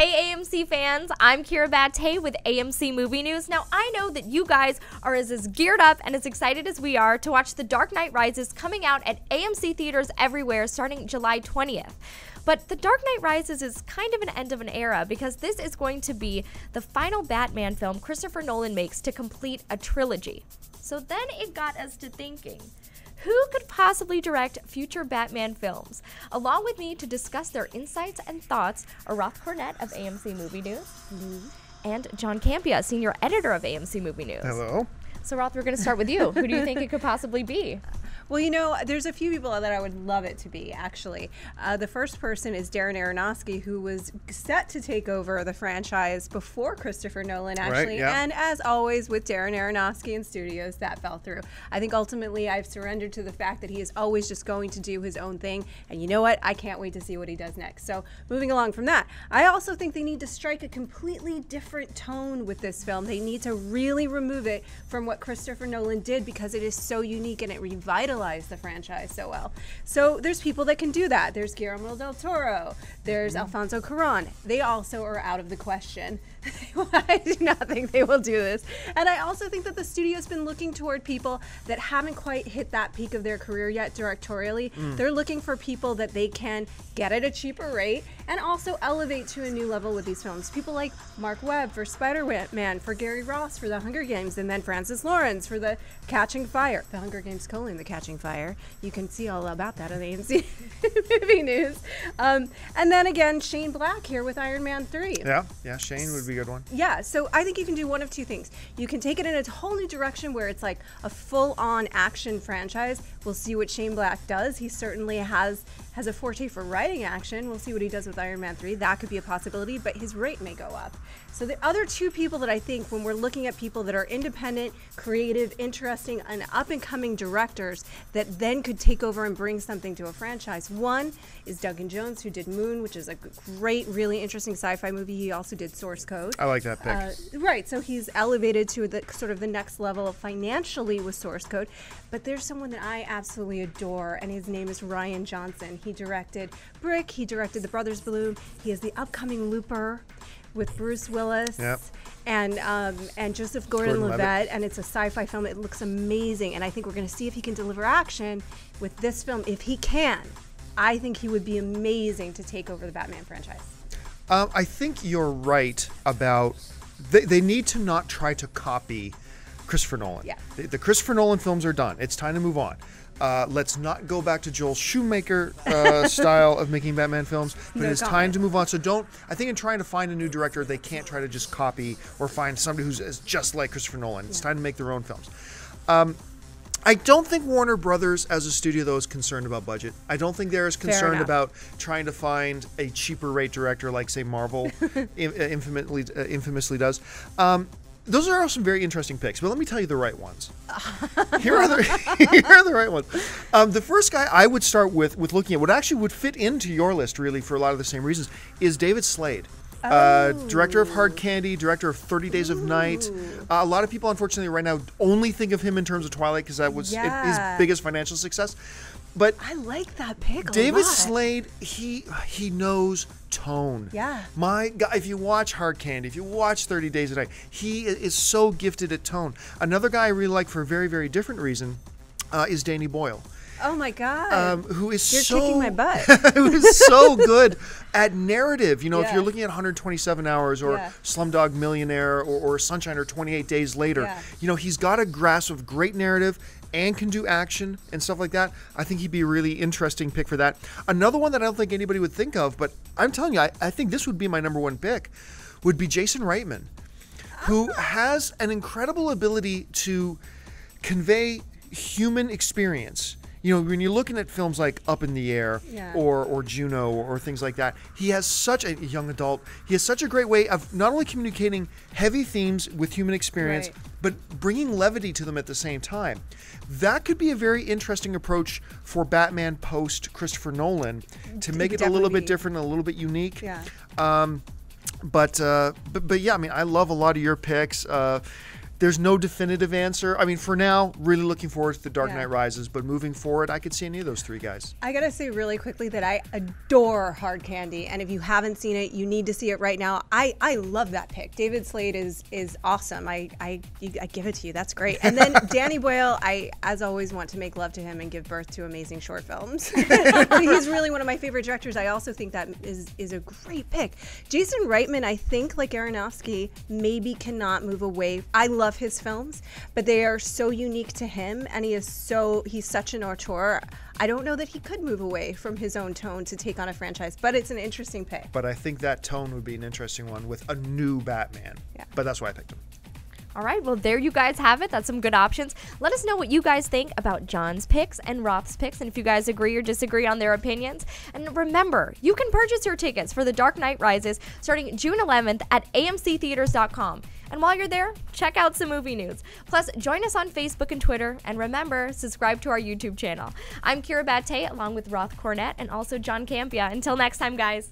Hey AMC fans, I'm Kira Batay with AMC Movie News. Now I know that you guys are as geared up and as excited as we are to watch The Dark Knight Rises coming out at AMC theaters everywhere starting July 20th. But The Dark Knight Rises is kind of an end of an era because this is going to be the final Batman film Christopher Nolan makes to complete a trilogy. So then it got us to thinking, who could possibly direct future Batman films? Along with me to discuss their insights and thoughts are Roth Cornett of AMC Movie News and John Campia, senior editor of AMC Movie News. Hello. So Roth, we're going to start with you. Who do you think it could possibly be? Well, you know, there's a few people that I would love it to be, actually. The first person is Darren Aronofsky, who was set to take over the franchise before Christopher Nolan, actually. Right, yeah. And as always, with Darren Aronofsky and studios, that fell through. I think ultimately I've surrendered to the fact that he is always just going to do his own thing. And you know what? I can't wait to see what he does next. So moving along from that, I also think they need to strike a completely different tone with this film. They need to really remove it from what Christopher Nolan did because it is so unique and it revitalized the franchise so well. So there's people that can do that. There's Guillermo del Toro. There's Alfonso Cuarón. They also are out of the question. I do not think they will do this. And I also think that the studio's been looking toward people that haven't quite hit that peak of their career yet directorially. They're looking for people that they can get at a cheaper rate and also elevate to a new level with these films. People like Mark Webb for Spider-Man, for Gary Ross for The Hunger Games, and then Francis Lawrence for The Catching Fire. The Hunger Games: The Catching Fire. You can see all about that on AMC Movie News. And then again, Shane Black here with Iron Man 3. Yeah, Shane would be a good one. Yeah, so I think you can do one of two things. You can take it in a whole new direction where it's like a full-on action franchise. We'll see what Shane Black does. He certainly has a forte for writing action. We'll see what he does with Iron Man 3. That could be a possibility, but his rate may go up. So the other two people that I think when we're looking at people that are independent, creative, interesting, and up-and-coming directors that then could take over and bring something to a franchise. One is Duncan Jones, who did Moon, which is a great, really interesting sci-fi movie. He also did Source Code. I like that pick. Right, so he's elevated to the sort of the next level financially with Source Code. But there's someone that I absolutely adore, and his name is Rian Johnson. He directed Brick. He directed The Brothers Bloom. He is the upcoming Looper with Bruce Willis and Joseph Gordon-Levitt, and it's a sci-fi film. It looks amazing, and I think we're going to see if he can deliver action with this film. If he can, I think he would be amazing to take over the Batman franchise. I think you're right about they need to not try to copy Christopher Nolan. Yeah. The Christopher Nolan films are done. It's time to move on. Let's not go back to Joel Schumacher style of making Batman films, but it's time to move on. So I think in trying to find a new director, they can't try to just copy or find somebody who's just like Christopher Nolan. It's time to make their own films. I don't think Warner Brothers as a studio, though, is concerned about budget. I don't think they're as concerned about trying to find a cheaper rate director like, say, Marvel infamously does. Those are all some very interesting picks, but let me tell you the right ones. Here are the right ones. The first guy I would start with looking at, what actually would fit into your list, really, for a lot of the same reasons, is David Slade. Director of Hard Candy, director of 30 Days of Night. A lot of people, unfortunately, right now only think of him in terms of Twilight because that was his biggest financial success. But I like that pick a David lot. Slade, he knows tone. Yeah. My God, if you watch Hard Candy, if you watch 30 Days of Night, he is so gifted at tone. Another guy I really like for a very, very different reason is Danny Boyle. Oh my God! Who is You're kicking my butt. Who is so good at narrative. You know, if you're looking at 127 Hours or Slumdog Millionaire or Sunshine or 28 Days Later, you know, he's got a grasp of great narrative and can do action and stuff like that. I think he'd be a really interesting pick for that. Another one that I don't think anybody would think of, but I'm telling you, I think this would be my number one pick, would be Jason Reitman, who has an incredible ability to convey human experience. You know, when you're looking at films like Up in the Air or Juno or things like that, he has such a young adult. He has such a great way of not only communicating heavy themes with human experience, but bringing levity to them at the same time. That could be a very interesting approach for Batman post Christopher Nolan to make it a little bit different, a little bit unique. Yeah. But yeah, I mean, I love a lot of your picks. There's no definitive answer. I mean, for now, really looking forward to The Dark Yeah. Knight Rises, but moving forward, I could see any of those three guys. I gotta say really quickly that I adore Hard Candy, and if you haven't seen it, you need to see it right now. I love that pick. David Slade is awesome. I give it to you. That's great. And then Danny Boyle, I as always want to make love to him and give birth to amazing short films. He's really one of my favorite directors. I also think that is a great pick. Jason Reitman, I think, like Aronofsky, maybe cannot move away. I love his films, but they are so unique to him, and he's such an auteur. I don't know that he could move away from his own tone to take on a franchise, but it's an interesting pick. But I think that tone would be an interesting one with a new Batman. Yeah. But that's why I picked him. All right, well, there you guys have it. That's some good options. Let us know what you guys think about John's picks and Roth's picks, and if you guys agree or disagree on their opinions. And remember, you can purchase your tickets for The Dark Knight Rises starting June 11th at amctheaters.com. And while you're there, check out some movie news. Plus, join us on Facebook and Twitter, and remember, subscribe to our YouTube channel. I'm Kira Bate, along with Roth Cornett and also John Campia. Until next time, guys.